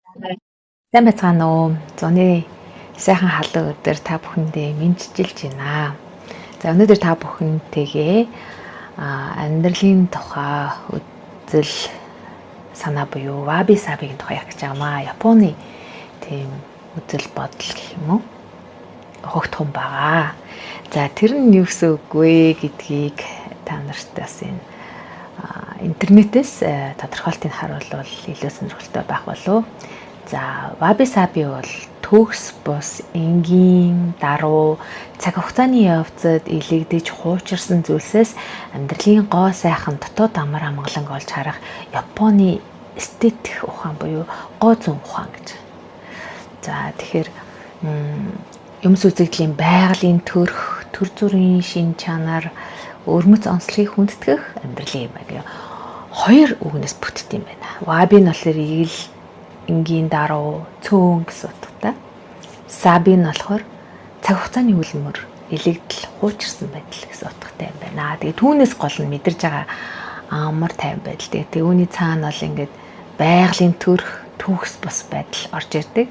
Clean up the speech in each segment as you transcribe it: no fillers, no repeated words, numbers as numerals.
Сайн байцгаана уу? Зуны сайхан халуун өдөр та бүхэндээ мэдчилж байна. За өнөөдөр та бүхэнтэйгээ амьдралын тухай үзэл санаа буюу ваби сабигийн тухай ярих гэж байгаамаа. Японы тийм үзэл бодол гэх юм уу? Хогтхон байгаа. За тэр нь юу гэсэн үг вэ гэдгийг та нарт бас энэ интернетээс тодорхойлтыг харуулвал илүү сонирхолтой байх болов. За ваби саби бол төгс бус энгийн даруй цаг хугацааны явцад илэгдэж хуучирсан зүйлсээс амьдралын гоо сайхан дотоод амар амгаланг олж харах Японы эстетик ухаан буюу гоо зүүн ухаан гэж. За тэгэхээр юмс үзэгдлийн байгалийн төрх, төр зүрийн шин чанар, өрмөц онцлогийг хүндэтгэх амьдралын юм байна. Хоёр үгнээс бүтдэг юм байна. Ваби нь болохоор энгийн даруй цөөн гэсэн утгатай. Саби нь болохоор цаг хугацааны үлмөр илэгдэл хуучирсан байдал гэсэн утгатай юм байна. Тэгээ түүнээс гол нь мэдэрж байгаа амар тайван байдал. Тэгээ үүний цаана бол ингээд байгалийн төрх, төгс бус байдал орж ирдэг.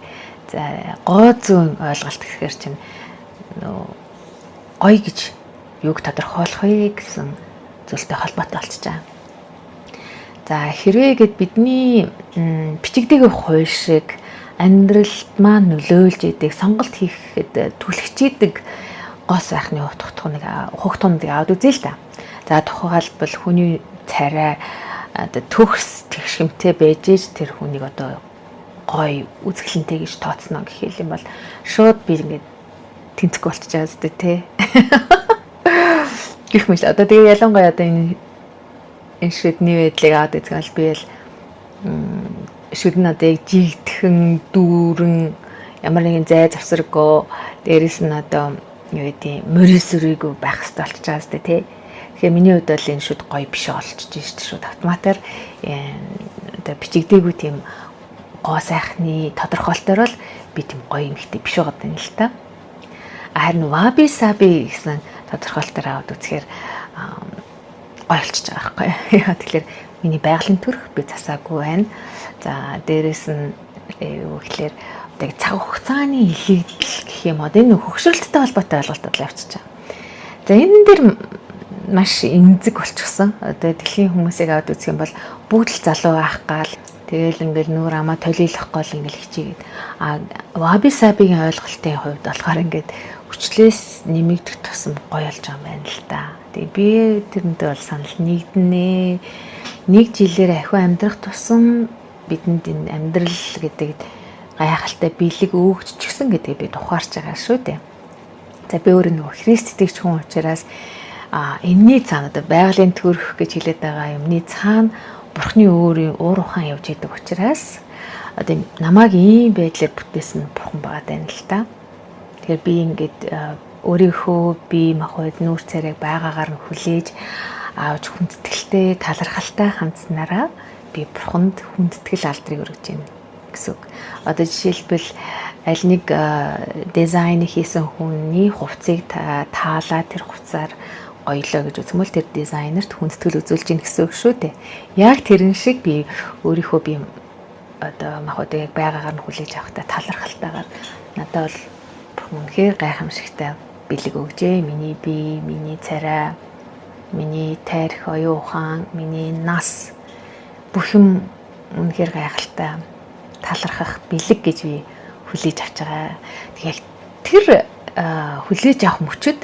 За гоо зүүн ойлголт гэхээр чинь гоё гэж юуг тодорхойлох вэ гэсэн зүйлтэй холбоотой болчихж байгаа. За хэрвээ бидний бичигдээг хувь шиг амьдралд маань нөлөөлж идэг сонголт хийхэд түлхэж идэг гоо сайхны хугтуныг аваад үзье л та. За тухайлбал хүний царай төгс тэгшимтэй байж иж тэр хүнийг одоо гоё үзэсгэлэнтэй гэж тооцно гэх юм бол шууд би ингээд тэнцэхгүй болчихж байгаа зү тэ. Гэх мэт одоо тэгээ ялангуяа одоо энэ шүдний байдлыг аваад үзвэл би л шүдэн одоо яг жигдхэн дүүрэн ямар нэгэн зай завсаргүй дээрэс нь одоо юу гэдэг мөрөөсөрийгөө байх хэрэгтэй болчихж байгаа зү тэ. Тэгэхээр миний хувьд бол энэ шүд гоё биш олчж шүү дээ шүд автоматар одоо бичигдээгүй тийм гоо сайхны тодорхойлолтоор л би тийм гоё юмхтэй биш байгаа юм л та. Харин ваби саби гэсэн тодорхойлолтоор аваад үзэхээр гоё болчихж байгаа байхгүй. Яа тэгэхээр миний байгалийн төрх би засаагүй байна. За дээрэс нь юу гэхээр одоо цаг хугацааны илэгдэл гэх юм одоо энэ хөгшрөлттэй холбоотой ойлголтод явчихж байгаа. За энэ дэр маш эмзэг болчихсон. Одоо дэлхийн хүмүүсийг аваад үзэх юм бол бүгд л залуу байх гал тэгэл ингээл нүүр амаа толийлох гол ингээл хичээгээд ваби сабигийн ойлголтын хувьд болохоор ингээд хүчлээс нэмэгдэх тусам гоё болж байгаа юм байна л да. Тэгээ би тэрнтэй бол санал нэгдэнэ. Нэг жилээр ахиу амьдрах тусам бидэнд энэ амьдрал гэдэг гайхалтай бэлэг өгч ч гэсэн гэдгийг би тухаарч байгаа шүү дээ. За би өөрөө нөгөө Христ итгэж хүн учраас энэний цаана одоо байгалийн төрх гэж хэлээд байгаа юмны цаана Бурхны өөрийн уур ухаан явж идэг учраас одоо намайг ийм байдлаар бүтээсэн Бурхан байгаа даа л та. Тэгэхээр би ингээд өөрийнхөө бие махбод нүүр царайг байгаагаар нь хүлээж авч хүндэтгэлтэй талархалтай хандсанараа би Бурханд хүндэтгэл алдрыг өргөж байна гэсэн үг. Одоо жишээлбэл аль нэг дизайн хийсэн хүний хувцсыг таалаа тэр хувцаар гоёлоо гэж үзмэл тэр дизайнерт хүндэтгэл үзүүлж гин гэсэн үг шүү дээ. Яг тэрэн шиг би өөрийнхөө би одоо махбодыг яг байгаагаар нь хүлээж авахтай талархалтайгаар надад бол үнэхээр гайхамшигтай бэлэг өгжээ. Миний бие, миний царай, миний тарих оюун ухаан, миний нас бүх юм үнэхээр гайхалтай талархах бэлэг гэж би хүлээж авч байгаа. Тэгэхээр тэр хүлээж авах мөчөд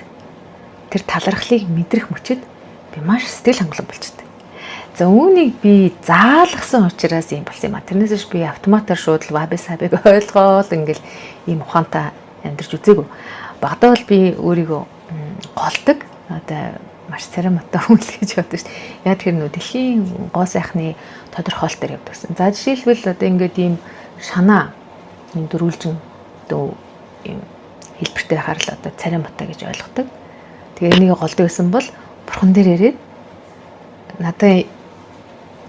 тэр талархлыг мэдрэх мөчөд би маш сэтгэл хангалуун болчихдог. За үүнийг би заалгасан учраас юм болсон юм а. Тэрнээс би автоматар шууд ваби сабиг ойлгоод ингээл ийм ухаантай амьдарч үзээгүй. Багадаа бол би өөрийгөө голдог. Одоо маш цараматай хүн л гэж боддог шүү дээ. Яг тэр нөө дэлхийн гоо сайхны тодорхойлолтоор явдагсан. За жишээлбэл одоо ингээд ийм шанаа ийм дөрвөлжин одоо ийм хэлбэртэй харал одоо цараматай гэж ойлгодог. Тэгээ энийг голдог байсан бол Бурхан дээр ирээд надад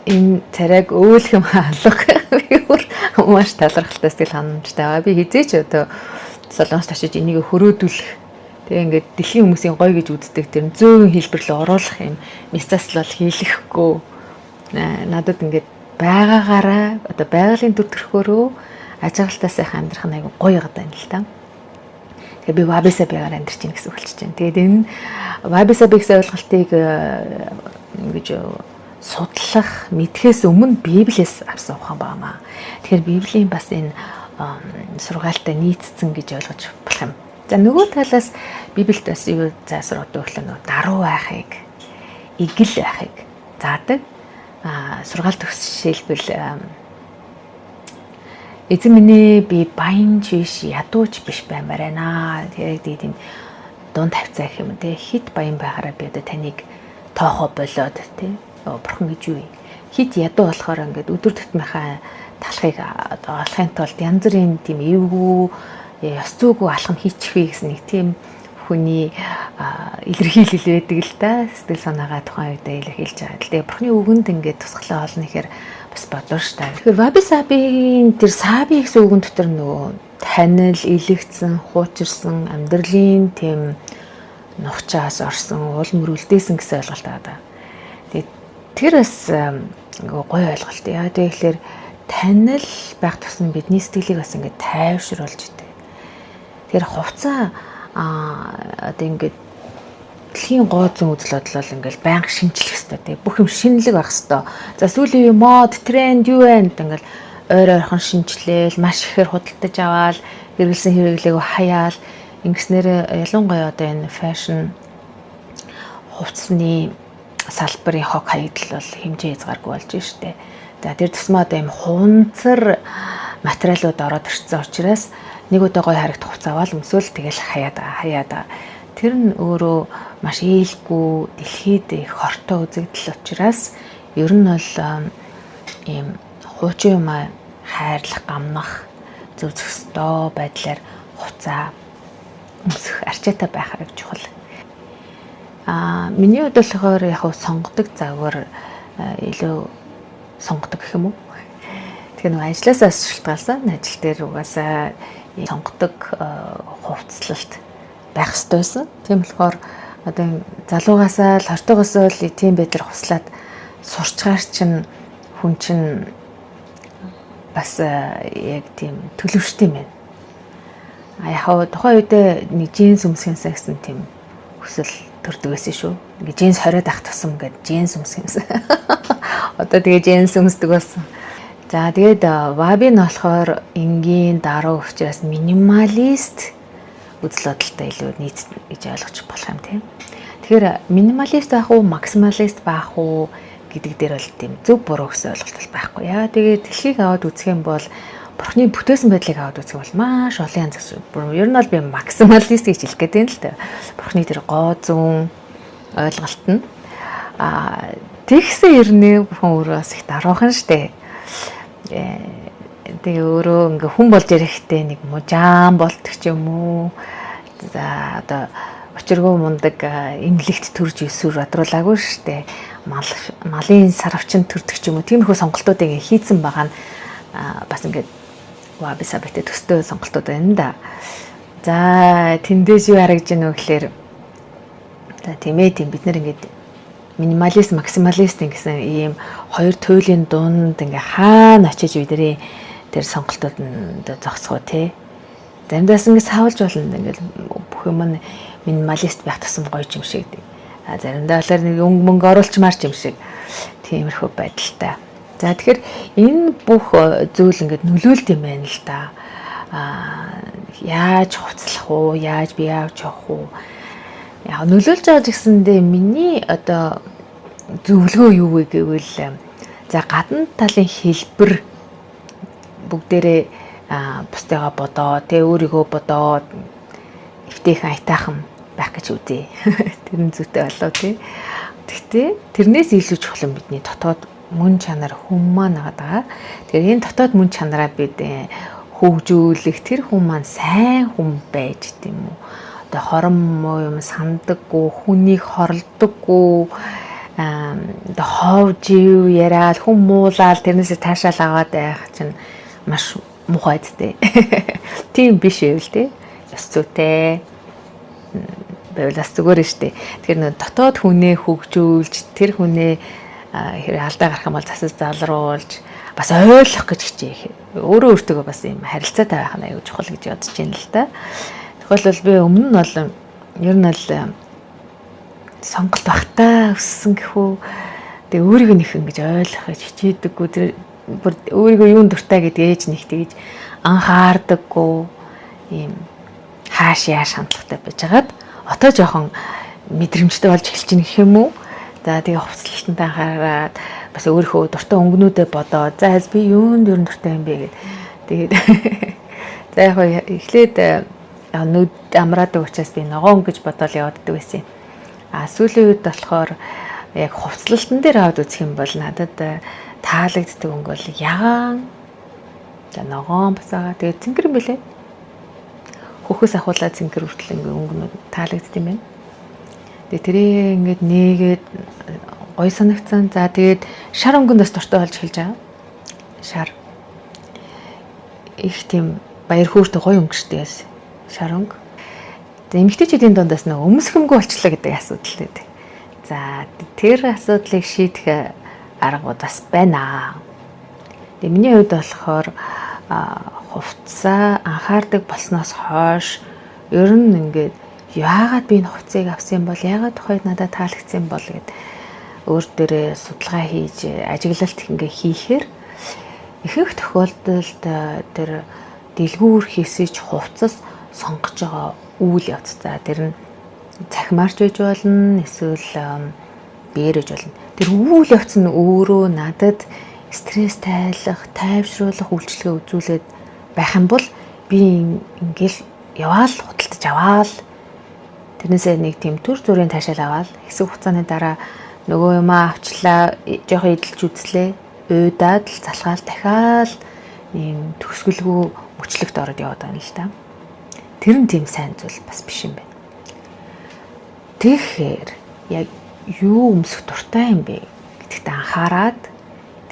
энэ царайг өөлөх юм алга маш талархалтай сэтгэл ханамжтай байгаа. Би хизээч одоо солонгост очиж энийг хөрөөдүүлэх тэгээ ингээд дэлхийн хүмүүсийн гоё гэж үздэг тэр зөөн хэлбэрлэл оруулах юм мессаж л хийлэхгүй надад ингээд байгаагаараа одоо байгалийн төр төрхөөрөө ажиглалтаа сайхан амьдрах нь айгүй гоё яваад байна л та. Тэгээ би wabi sabiгаар амьдарч ийн гэсэн үг болчихж байна. Тэгээд энэ wabi sabi гэсэн ойлголтыг ингэж судлах, мэдхээс өмнө Библиэс авсан ухаан байнамаа. Тэгэхээр Библийн бас энэ сургаалтай нийцсэн гэж ойлгож болох юм. За нөгөө талаас Библиэд бас юу заасрууд өглөө нөгөө даруй байхыг, игэл байхыг заадаг. Сургаал төгсөлбөл эзэн минь би баян биш, ядууч биш баймаар байна. Тэгээд тийм дунд тавцаа гэх юм те хит баян байхаараа би одоо таныг тоохоо болоод те бурхан гэж юу юм. Хит ядуу болохоор ингээд өдөр тутмынхаа талхыг одоо олохын тулд янз бүрийн тийм эвгүй ёс зүйгүй алхам хийчихвээ гэсэн нэг тийм хүний илэрхийлэл байдаг л да. Сэтгэл санаагаа тухайн үедээ илэрхийлж байгаа. Тэгээ бурхны үгэнд ингээд тусгалаа олно гэхээр бас бодор штэ. Тэгэхээр wabi sabiгийн тэр sabi гэсэн үгэн дотор нөгөө танил, илэгцэн, хуучирсан, амьдралын тийм нухчаас орсон, уул мөрөлдөөсөн гэсэн ойлголт байгаа. Тэгээд тэр бас гоё ойлголт. Яа тэгэхээр танил байх тусам бидний сэтгэлийг бас ингээд тайвшруулж идэг. Тэр хувцас одоо ингээд дэлхийн гооцон үзэл бодол бол ингээл байнга шинжлэх хэрэгтэй тийм бүх юм шинэлэг байх хэрэгтэй. За сүүлийн мод, тренд юу вэ? Ингээл ойр ойрхон шинжлээл, маш ихээр худалдаж аваад, хэрэгэлсэн хэрэглээг хаяал ингэснээр ялангуяа одоо энэ фэшн хувцсны салбарын хог хаягдал бол хэмжээ хязгааргүй болж штэ. За тэр тусмаа одоо юм хунцар материалууд ороод ирсэн учраас нэг удаа гой харагдах хувцас аваад өмсөөл тэгэл хаяада. Тэр нь өөрөө маш ээлгүй дэлхийд их хортой үзэгдэл учраас ер нь бол ийм хуучин юм хайрлах, гамнах зөв зөвхөстэй байдлаар хуцаа өмсөх арчаатай байх хэрэг чухал. Миний хувьд болохоор яг сонгодог загвар илүү сонгодог гэх юм уу. Тэгэхээр нэг ажлаасаа шалтгаалсан ажил дээр угаасаа сонгодог хувцлалт байх ёстойсэн. Тийм болохоор одоо залуугаасаа л хортогоосоо л тийм байдлаар хуслаад сурчгаар чинь хүн чинь бас яг тийм төлөвштэй юм байна. Яг тухайн үед нэг джинс өмсөхөөсэй гэсэн тийм хүсэл төрдөг байсан шүү. Ингээ джинс хориод ах тусам гээд джинс өмсөх юмсан. Одоо тэгээ джинс өмсдөг болсон. За тэгээд wabi нь болохоор энгийн даруй учраас минималист үзэл бодолтой илүү нийц гэж ойлгож болох юм тийм. Тэгэхээр минималист байх уу, максималист байх уу гэдэг дээр бол тийм зөв буруу гэсэн ойлголт байхгүй. Яа тэгээд дэлхийг аваад үзэх юм бол бурхны бүтээсэн байдлыг аваад үзэх юм бол маш олон янз бүр. Ер нь бол би максималист гэж хэлэх гээд байна л дээ. Бурхны тэр гоо зүүн ойлголт нь тэгсэн ирнэ бүхэн өөрөө бас их даруухан штэ. Тэгээ өөрөө ингээ хүн болж ирэхтэй нэг мужаан болдог ч юм уу. За одоо учиргүй мундаг эмнэлэгт төрж өсвөр бодруулаагүй штэ. Малын сарвчин төрдөг ч юм уу. Тиймэрхүү сонголтуудыг хийцэн байгаа нь бас ингээ wabi sabiтэй төстэй сонголтууд байна да. За тэндээс юу харагдж байна вэ гэхээр тийм бид нар ингээд минималист, максималист гэсэн ийм хоёр туйлын дунд ингээ хаана очиж бидний тэр сонголтууд зогсгоо тий. Заримдаас ингээ савлж болно ингээл бүх юм нь минималист байх тусам гоё юм шиг. Заримдаа болохоор нэг мөнгө оруулчмаар юм шиг. Тиймэрхүү байдалтай. За тэгэхээр энэ бүх зүйл ингээд нөлөөлт юм байна л да. Яаж хувцлах уу, яаж би явж явах уу? Яг нөлөөлж байгаа гэсэндээ миний одоо зөвлөгөө юу вэ гэвэл за гадна талын хэлбэр бүгдээрээ бусдыгаа бодоо, тэ өөрийгөө бодоод эвтэйхэн аятайхан байх гэж үзье. Тэр нь зүйтэй болоо тий. Гэхдээ тэрнээс илүү чухал нь бидний дотоод мөн чанар хүн маань байгаа. Тэгэхээр энэ дотоод мөн чанараа бид хөгжүүлэх тэр хүн маань сайн хүн байж тийм үү. Одоо хором муу юм сандаггүй, хүнийг хорлдоггүй, одоо ховж ив яриад хүн муулаад тэрнээсээ таашаал аваад байх чинь маш муухай дээ. Тийм биш байвал тий. Ёс зүйтэй байвал бас зүгээр нь штэ. Тэгэхээр нөө дотоод хүнээ хөгжүүлж тэр хүнээ хэрэг алдаа гарах юм бол засаж залруулж бас ойлгох гэж хичээх. Өөрөө өөртөө бас юм харилцаатай байх нь аюул чухал гэж бодож байна л да. Тэгвэл би өмнө нь бол ер нь л сонголт багтаа өссөн гэхүү. Тэгээ өөрийгөө нэг ингэж ойлгох гэж хичээдэггүй. Тэр бүр өөрийгөө юунд дуртай гэдгийг ээж нэг тэгж анхаардаггүй. Ийм хааш яаш хандлагатай байжгаад отоо жоохон мэдрэмжтэй болж эхэлж байна гэх юм уу. За тэгээ хувцлалтантай анхаарад бас өөрийнхөө дуртай өнгөнүүдэд бодоод за би юунд ер нь дуртай юм бэ гэд. Тэгээд за яг эхлээд нүд амраадаг учраас би ногоон гэж бодоод явааддаг байсан юм. Сүүлийн үед болохоор яг хувцлалтан дээр аваад үзэх юм бол надад таалагддаг өнгө бол ягаан за ногоон бас байгаа. Тэгээд цэнгэр юм бэлээ. Хөхөс ахуулаад цэнгэр хүртэл ингээ өнгөнүүд таалагддаг юм байна. Тэгээд тэрийг ингээд нээгээд гой санагцсан. За тэгээд шар өнгөндөөс дуртай болж эхэлж байгаа. Шар их тийм баяр хөөртэй гой өнгө штэ яс. Шар өнгө. Тэгээд эмэгтэйчүүдийн дундаас нэг өмсгөмгөө болчлаа гэдэг асуудал байдаг. За тэр асуудлыг шийдэх арга бас байна. Тэгээд миний хувьд болохоор хувцас анхаардаг болсноос хойш ер нь ингээд яагаад би энэ хувцсыг авсан бол яагаад тухайд надад таалагдсан бол гэд өөр дээрээ судалгаа хийж ажиглалт ингээ хийхээр ихэнх тохиолдолд тэр дэлгүүр хийсэж хувцас сонгож байгаа үйл явц. За тэр нь цахимаарч байж болно, эсвэл бээрэж болно. Тэр үйл явц нь өөрөө надад стресс тайлах, тайвшруулах үйлчлэгээ үзүүлээд байх юм бол би ингээл яваал худалдаж аваал. Тэрнээсээ нэг тийм төр зүрийн таашаал аваад хэсэг хугацааны дараа нөгөө юм авчлаа, жоохон эдэлж үзлээ, уйдаад л залгаал дахиад ийм төгсгөлгүй мөчлөгт ороод яваад байна л да. Тэр нь тийм сайн зүйл бас биш юм байна. Тэгэхээр яг юу өмсөх дуртай юм бэ гэдэгт анхаарад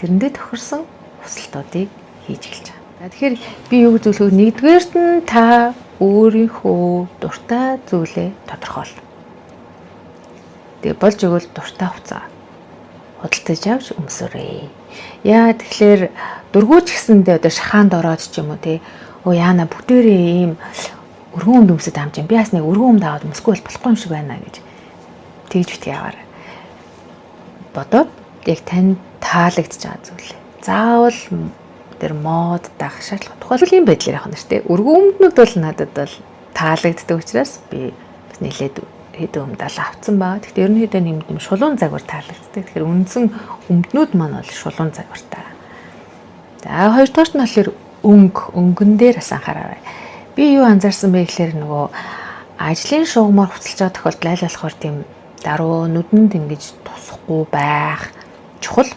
тэрэндээ тохирсон хүсэлтүүдийг хийж эхэлж байгаа. Тэгэхээр би юу гэж зөвлөхөөр нэгдүгээрт нь та өөрийнхөө дуртай зүйлээ тодорхойл. Тэгээ болж игэл дуртай хувцас худалдаж авч өмсөрэй. Яа тэгэхээр дургуйч гэсэндээ одоо шахаанд ороод ч юм уу тий. Яана бүгдээрээ ийм өргөн өмд өмсөд амж юм. Би бас нэг өргөн өмд аваад өмсөхгүй бол болохгүй юм шиг байна гэж тэгж битгий аваарай. Бодоод яг танд таалагдж байгаа зүйлээ. Заавал тэр мод дах шаардлага тухайлбал юм байдлаар явах нь шүү дээ. Өргөн өмднүүд бол надад бол таалагддаг учраас би бас нэлээд хэдэн өмдөл авцсан баа. Гэхдээ ерөнхийдөө нэм шулуун загвар таалагддаг. Тэгэхээр үндсэн өмднүүд маань бол шулуун загвартай. За хоёрдугаарт нь болохоор өнгөн дээр бас анхаараарай. Би юу анзаарсан бэ гэхээр нөгөө ажлын шугамар хуцалж байгаа тохиолдол аль болохоор тийм даруй нүдэнд ингэж тусахгүй байх чухал.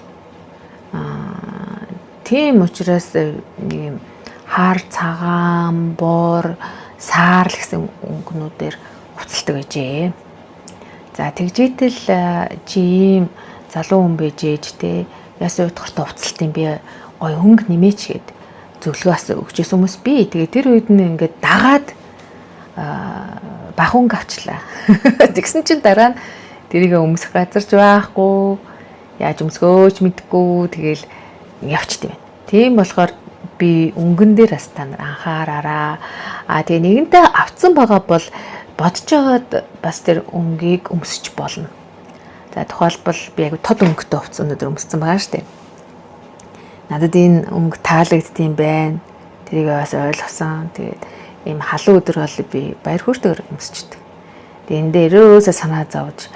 Тийм учраас ийм хар цагаан, бор, саар л гэсэн өнгөнүүдээр хуцалдаг гэжээ. За тэгжээтэл чи ийм залуу хүн байж ээж те яасан удахтай хуцалт юм би гой хөнгө нэмээч гэд зөвлөгөөс өгчээсэн хүмүүс би. Тэгээ тэр үед нь ингээд дагаад бах хөнгө авчлаа. Тэгсэн чинь дараа нь тэрийг өмсөх газар ч байхгүй, яаж өмсгөөч мэдэхгүй тэгэл явчт юм. Тийм болохоор би өнгөн дээр бас та нар анхаараараа. Тэгээ нэгэнтээ авцсан байгаа бол бодож байгаад бас тэр өнгийг өмсөж болно. За тухайлбал би яг тод өнгөтэй хувцас өнөдөр өмссөн байгаа шүү дээ. Надад энэ өнгө таалагддсан байна. Тэрийг бас ойлгосон. Тэгээд ийм халуун өдөр бол би баяр хөөртэйгээр өмсчихдээ. Тэгээд энэ дээрөөсөө санаа зовж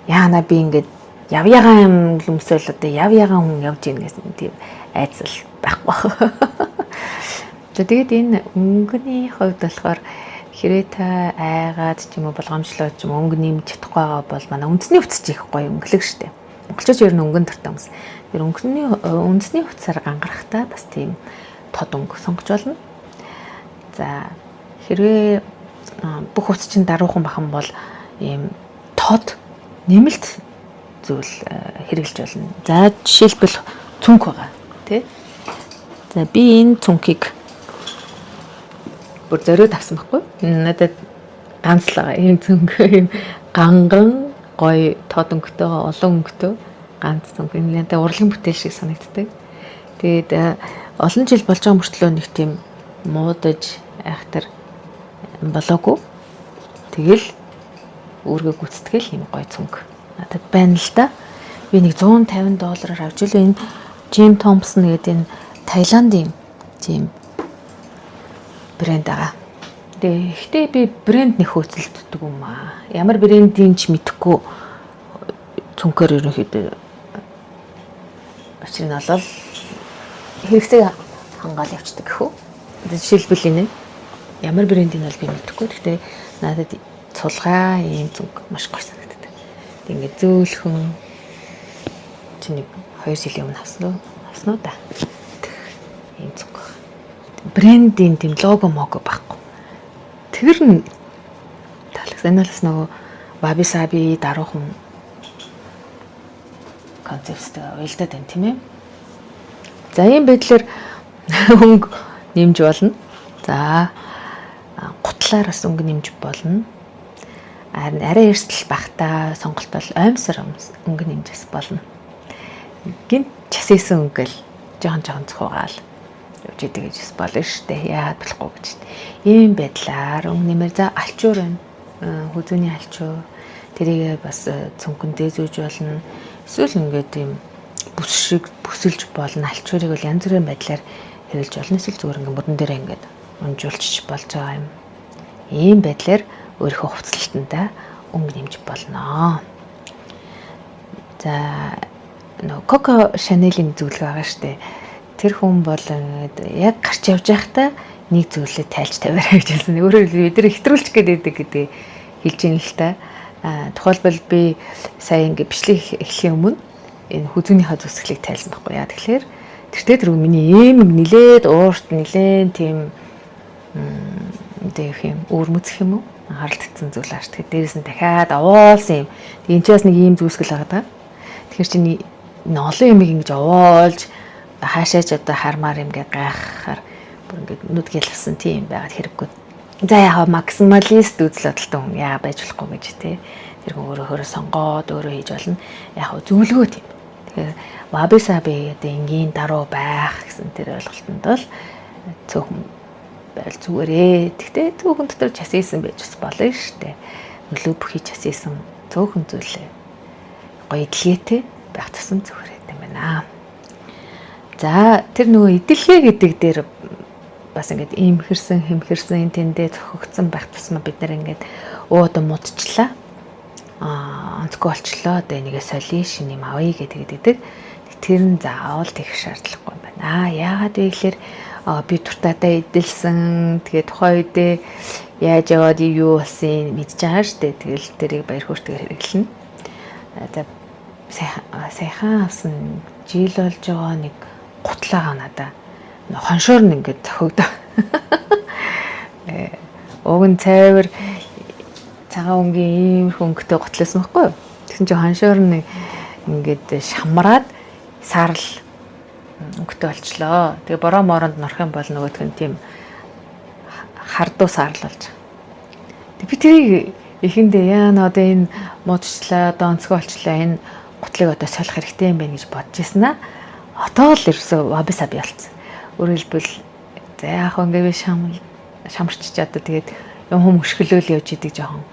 яана би ингээд явьягаан юм өмсөөл одоо явьягаан хүн явж ийн гэсэн тийм айцал байхгүй. Тэгээд энэ өнгөний хувьд болохоор хэрэг та айгаад ч юм уу болгоомжлоод ч юм өнгө нэмж чадахгүй байгаа бол манай үндэсний хувцас их гоё өнгөлөг штэ. Монголчууд ер нь өнгөн дуртай хүмүүс. Тэр үндэсний хувцасаар гангарахтаа бас тийм тод өнгө сонгож болно. За хэрвээ бүх хувцас чинь даруухан бахан бол ийм тод нэмэлт зүйл хэрэгжилж болно. За жишээлбэл цүнх байгаа тий. За би энэ цүнхийг бүр зориод авсан байхгүй. Надад ганц л байгаа. Ийм цүнх ийм ганган гоё тод өнгөтэйгээ олон өнгөтэй ганц цүнх. Энэ надад урлагийн бүтээл шиг санагддаг. Тэгээд олон жил болж байгаа мөртлөө нэг тийм муудаж айхтар болоогүй. Тэгэл өөргөө гүцэтгэл юм гой цүнг надад байна л да. Би нэг $150 авч илүү энэ Jim Thompson гэдэг энэ Таиландын тийм брэнд байгаа. Гэхдээ би брэнд нэг хөөцөлддөг юм аа. Ямар брэндийн ч мэдэхгүй цүнхээр ерөнхийдөө очрын олол хэрэгцээг хангаал явцдаг гэхүү. Жишээлбэл энэ ямар брэндийн бол би мэдэхгүй. Гэхдээ надад цулгаа ийм зүг маш гоё санагддаг. Ингээд зөөлхөн чи нэг 2 жилийн өмнө авсан уу да. Ийм зүг. Брендийн тийм лого мого байхгүй. Тэр нь таалагдсан. Энэ бас нөгөө Wabi Sabi даруухан концепттэй уялдаад байна тийм ээ. За ийм байдлаар өнгө нэмж болно. За гутлаар бас өнгө нэмж болно. Харин арай эрсдэл багтаа сонголт бол оймсор өнгө нэмжээс болно. Гинт часээсэн өнгө л жоохон цохоогаал явж идэг гэж болно шүү дээ. Яагаад болохгүй гэж. Ийм байдлаар өнгө нэмэр за алчуур байна. Хүзүүний алчуур тэрийг бас цүнхэндээ зүүж болно. Эсвэл ингээд ийм бүс шиг бүсэлж болно. Алчуурыг бол янз бүрийн байдлаар хэрэглэж болно. Эсвэл зүгээр ингээд мөрөн дээрээ ингээд унжуулчих болж байгаа юм. Ийм байдлаар өөрийнхөө хувцлалтандаа өнгө нэмж болно. За нөгөө Coco Chanel-ийн зөвлөгөө байгаа штэ. Тэр хүн бол яг гарч явж байхдаа нэг зүйлээ тайлж тавиараа гэж хэлсэн. Өөрөөр хэлбэл бид нар хэтрүүлчих гэдэг хэлж ийн л та. Тухайлбал би сая ингээд бичлэг эхлэхийн өмнө энэ хүзүүнийхээ зүсгэлийг тайлсан байхгүй яа. Тэгэхээр тэр миний эмэг нилээд уурт нилээн тийм дэх юм өөрмөцөх юм уу? Харалтцсан зүйл ааш. Тэгэхээр дээрэс нь дахиад овоолсон юм. Энд ч бас нэг ийм зүсгэл байгаа даа. Тэгэхээр чиний олон юм ингэж овоолж хаашаач одоо хармаар юмгээ гайхахаар бүр ингэж нүд гэлвсэн тийм байгаад хэрэггүй. За яа максималист үзэл бодолтой хүн яа байж болохгүй гэж тий. Тэр хүн өөрөө сонгоод өөрөө хийж болно. Яг зөвлөгөө тийм. Тэгэхээр Wabi Sabi гэдэг энгийн даруу байх гэсэн тэр ойлголтод бол цөөхөн байл зүгээрээ. Тэгтээ цөөхөн дотор часээсэн байж бас болно шүү дээ. Нөлөө бүхий часээсэн цөөхөн зүйлээ гоё идэлгээтэй байх тусам зүгээрээ юм байна. За тэр нөгөө идэлгээ гэдэг дээр бас ингээд имхэрсэн хэмхэрсэн тэндээ зохигдсон байх тусмаа бид нар ингээд одоо муудчлаа. Онцгой болчлоо. Одоо энийгээ солио шинэ юм авъя гэдэг. Тэр нь заавал тэгэх шаардлагагүй юм байна. Яагаад вэ гэхээр би туртаадаа эдэлсэн. Тэгээ тухайн үедээ яаж яваад юу болсон мэдж байгаа шүү дээ. Тэгэл тэрийг баяр хөөртэйгээр хэрэглэнэ. За сайхан авсан жил болж байгаа нэг гутлаагаа надаа хоншоор нь ингээд зохигдоо. Уг нь цайвар цагаан өнгийн ийм хөнгөтэй готлсон байхгүй юу? Тэгсэн чинь хоншоор нь ингээд шамраад сарл өнгөтэй болчлоо. Тэгээ бороо мооронд норох юм бол нөгөөх нь тийм хардуу сарл болж. Тэг би тэрийг эхэндээ яана одоо энэ муудчлаа, одоо онцгой болчлаа энэ гутлыг одоо солих хэрэгтэй юм байна гэж бодож ирсэн аа. Одоо л ерөөсөө Wabi Sabi болцсон. Өөрөөр хэлбэл за яах вэ ингээ би шамарчиж одоо тэгээд юм хүм өшгөлөөл явж идэг жоохон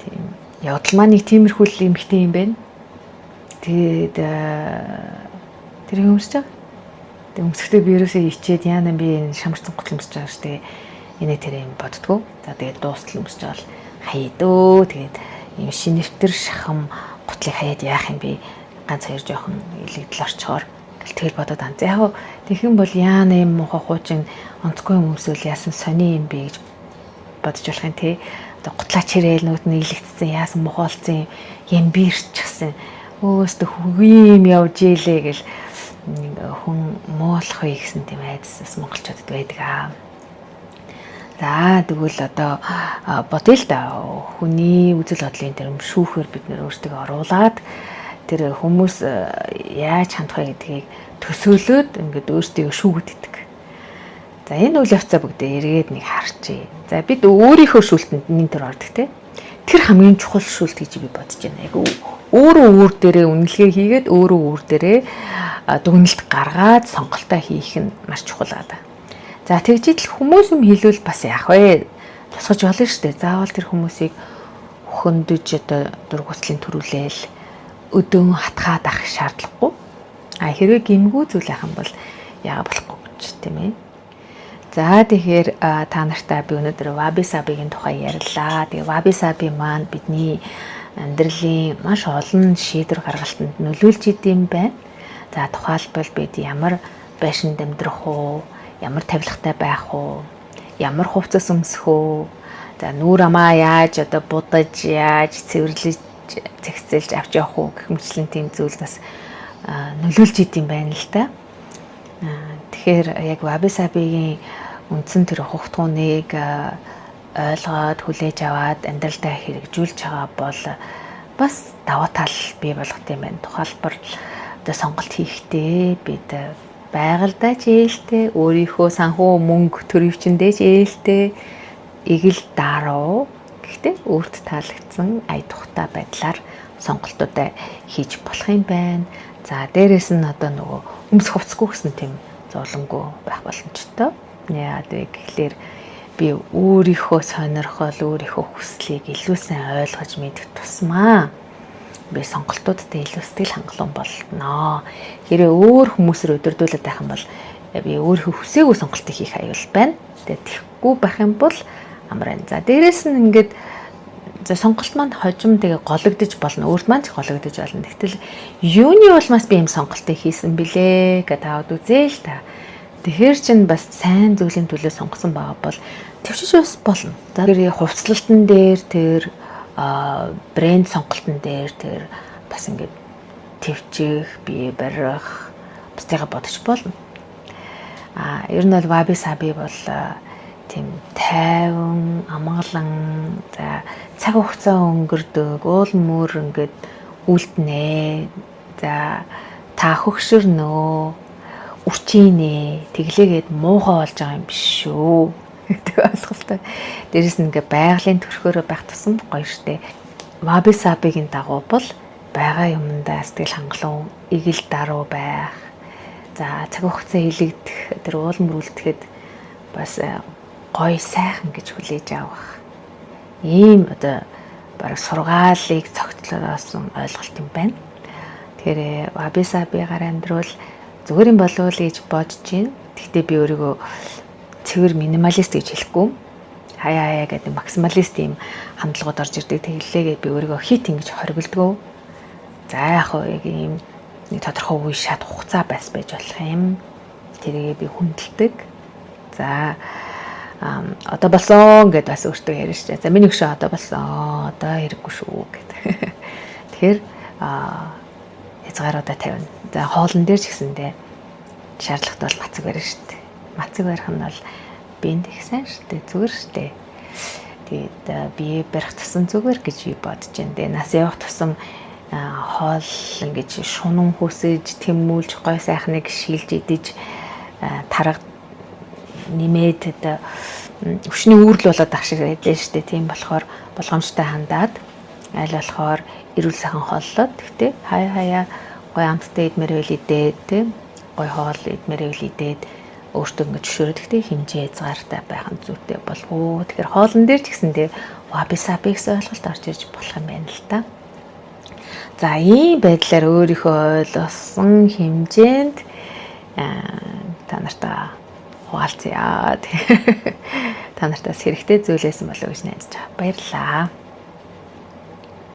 тийм явдал маань нэг тиймэрхүү эмхтэй юм байна. Тэгээд тэр юмсч байгаа. Тэг өмсөхдөө би ерөөсөө ичээд яана би шамарсан гутал өмсөж байгаа шүү дээ. Энийг тэр юм боддгоо. За тэгээд дуустал өмсөж байгаа л хаяадөө. Тэгээд юм шинэвтер шахам гутлыг хаяад яах юм бэ? Ганц хоёр жоохон илэгдэл орчхоор тэгэл бодоод ан. За яг тэгхэн бол яана юм муухай хуучин онцгой юм өмсөөл яасан сони юм бэ гэж бодож болох юм тий. Одоо гутлаач ирээл нүд нь илэгдсэн яасан мухаалцсан юм бирчсэн. Өөстө хүгүй юм явж ийлээ гэл хүн муулах үе гэсэн тийм айдас монголчуудад байдаг аа. За тэгвэл одоо бодъё л да хүний үзэл бодлын тэр шүүхээр бид нэр өөрсдөө оруулаад тэр хүмүүс яаж хандах вэ гэдгийг төсөөлөөд ингээд өөрсдөө шүүгд идэг. За энэ үйл явцаа бүгдээ эргээд нэг харчээ. За бид өөрийнхөө шүүлтэнд нэг төр ордог те. Тэр хамгийн чухал шүүлт гэж би бодож байна. Айгу өөрөө өөр дээрээ үнэлгээ хийгээд өөрөө өөр дээрээ дүгнэлт гаргаад сонголтоо хийх нь маш чухал байгаа. За тэгж идэл хүмүүс юм хэлвэл бас яах вэ? Тусгаж болно шүү дээ. Заавал тэр хүмүүсийг хөндөж одоо дургуслын төрүүлээл өдөөн хатгаад авах шаардлагагүй. Хэрвээ гингүү зүйл ах юм бол яага болохгүй гэж тийм ээ. За тэгэхээр та нартай би өнөөдөр wabi sabiгийн тухай ярьлаа. Тэгээ wabi sabi маань бидний амьдралын маш олон шийдвэр гаргалтанд нөлөөлж идэм байна. За тухайлбал бид ямар байшинд амьдрах уу, ямар тавилгатай байх уу, ямар хувцас өмсөх үү, за нүүр амаа яаж одоо будаж, яаж цэвэрлэж, зэгцэлж авч явах уу гэх мэтлэн тийм зүйл бас нөлөөлж идэм байна л да. Тэгэхээр яг wabi sabiгийн үндсэн тэр хувтгууныг ойлгоод хүлээж аваад амьдралдаа хэрэгжүүлж байгаа бол бас даваа тал бий болгох юм байна. Тухайлбал одоо сонголт хийхдээ бид байгальдаа ч ээлтэй, өөрийнхөө санхүү мөнгө төрөвчөндөө ч ээлтэй, игэл даруу гэхдээ өөрт таалагдсан ая тухтай байдлаар сонголтуудаа хийж болох юм байна. За дээрэс нь одоо нөгөө өмсөх хувцсгүй гэсэн тийм зовлонгүй байх боломжтой. Яагаад вэ гэхлээр би өөрийнхөө сонирхол, өөрийнхөө хүслийг илүү сайн ойлгож мэдэх тусмаа би сонголтуудад илүү сэтгэл хангалуун болно. Хэрвээ өөр хүмүүсээр өдөрдүүлээд байх юм бол би өөрийнхөө хүсээгүй сонголтыг хийх аюул байна. Тэгээд тэхгүй байх юм бол амар байна. За дээрэс нь ингээд за сонголт маань хожим тэгээ гологдож болно. Өөрт маань ч гологдож болно. Тэгтэл юуны улмаас би юм сонголтыг хийсэн бэлээ гэж таад үзээ л та. Тэгэхээр чинь бас сайн зүйлийн төлөө сонгосон байгаа бол төвчж бас болно. За тэр хувцлалтан дээр тэр брэнд сонголтын дээр тэр бас ингээд төвчих, бие барих бас тэгээ бодож болно. Ер нь бол wabi sabi бол тийм тайван, амгалан, за цаг хугацаа өнгөрдөг, уул мөр ингээд үлднэ. За та хөгшөрнөө, үрчийнэ, тэглээгээд муухай болж байгаа юм биш шүү. Гэдэг ойлголтой. Дээрэс нь ингээ байгалийн төрхөөрөө байх тусам гоё штэ. Wabi sabiгийн дагуу бол байгаа юмдаа сэтгэл хангалуун, игэл даруу байх. За цаг хугацаа илэгдэх, тэр уул мөр үлдэхэд бас гоё сайхан гэж хүлээж авах. Ийм одоо бараг сургаалыг цогцлоосон ойлголт юм байна. Тэгэхээр wabi sabiгаар амьдрал зүгээр юм болов уу гэж бодож байна. Гэхдээ би өөрийгөө цэвэр минималист гэж хэлэхгүй. Хаяа гэдэг максималист юм хандлагууд орж ирдэг. Тэглээгээ би өөрийгөө хит ингэж хоригддаг. За яг яг ийм тодорхой үе шат хугацаа байж болох юм. Тэрийг би хүндэлдэг. За одоо болсон гэдээ бас өөртөө ярьж штэ. За миний хөшөө одоо болсон. Одоо хэрэггүй шүү гэдэг. Тэгэхээр хязгааруудаа тавина. За хоолн дээр ч гэсэндээ шаардлагатай бол мацаг барина шүү дээ. Мацаг барих нь бол биэнд их сайн шүү дээ. Зүгээр шүү дээ. Тэгээд бие барих тусам зүгээр гэж би бодож байна. Тэгээ нас явах тусам хоол ингэж шунан хүсэж, тэмүүлж, гой сайхныг шилж идэж тарга нэмээд өвчний үүрэл болоод ах шиг байлаа шүү дээ. Тийм болохоор болгоомжтой хандаад аль болохоор эрүүл сайхан хооллоод тэгтээ хаяа гой амттай идмэр байл идээд тийм гой хоол идмэр байл идээд өөртөө ингэж зөвшөөрөд тэгтээ хэмжээ хязгаартай байх нь зүйтэй болов уу. Тэгэхээр хоолн дээр ч гэсэндээ wabi sabi гэсэн ойлголт орж ирж болох юм байна л та. За ийм байдлаар өөрийнхөө ойлгосон хэмжээнд та нартай хуваалцъя. Та нартаас хэрэгтэй зүйлээсэн болов уу гэж найдаж байна. Баярлалаа.